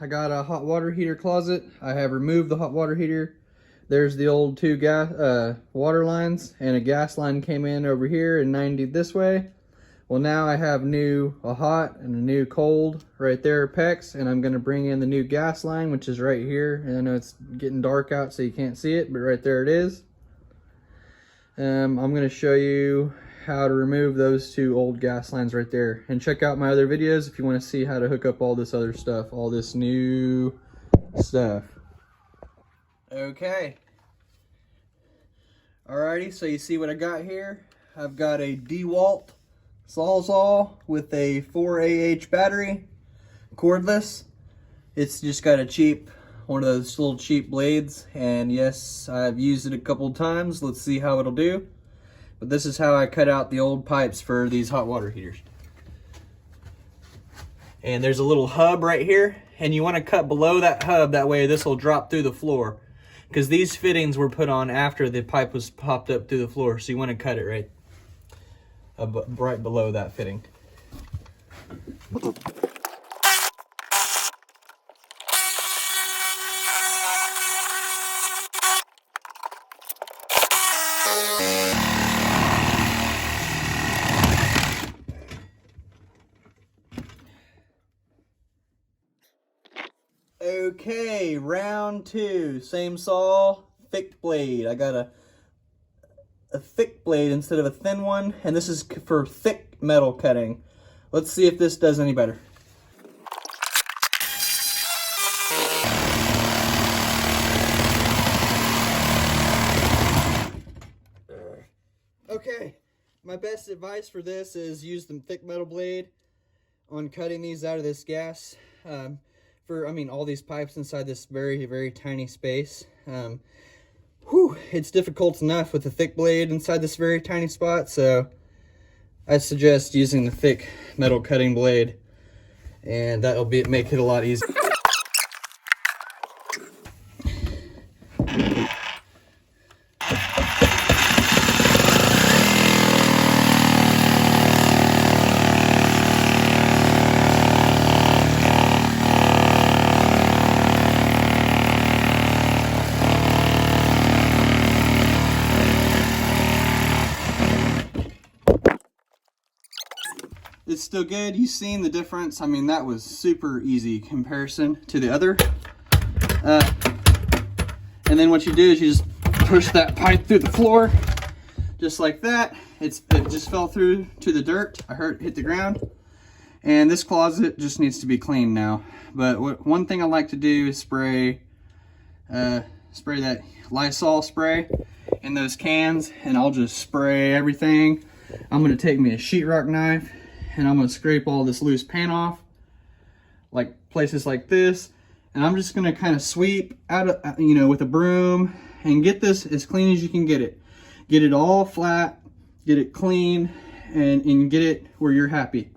I got a hot water heater closet. I have removed the hot water heater. There's the old two water lines, and a gas line came in over here and 90 this way. Well, now I have a hot and a new cold right there, PEX, and I'm going to bring in the new gas line, which is right here. And I know it's getting dark out so you can't see it, but right there it is. I'm going to show you how to remove those two old gas lines right there, and check out my other videos if you want to see how to hook up all this other stuff, all this new stuff. Okay. Alrighty, so you see what I got here. I've got a DeWalt Sawzall with a 4AH battery, cordless. It's just got a cheap, one of those little cheap blades, and yes, I've used it a couple times. Let's see how it'll do. But this is how I cut out the old pipes for these hot water heaters. And there's a little hub right here, and you want to cut below that hub, that way this will drop through the floor. Because these fittings were put on after the pipe was popped up through the floor, so you want to cut it right below that fitting. Okay, round two, same saw, thick blade. I got a thick blade instead of a thin one, and this is for thick metal cutting. Let's see if this does any better. Okay, my best advice for this is use the thick metal blade on cutting these out of this gas. All these pipes inside this very, very tiny space. It's difficult enough with a thick blade inside this very tiny spot, so I suggest using the thick metal cutting blade, and that'll make it a lot easier. It's still good. You've seen the difference. I mean, that was super easy comparison to the other. And then what you do is you just push that pipe through the floor, just like that. It just fell through to the dirt. I hit the ground. And this closet just needs to be cleaned now. But one thing I like to do is spray that Lysol spray in those cans, and I'll just spray everything. I'm gonna take me a sheetrock knife, and I'm gonna scrape all this loose paint off, like places like this, and I'm just gonna kind of sweep out of, with a broom, and get this as clean as you can get it. Get it all flat, get it clean, and get it where you're happy.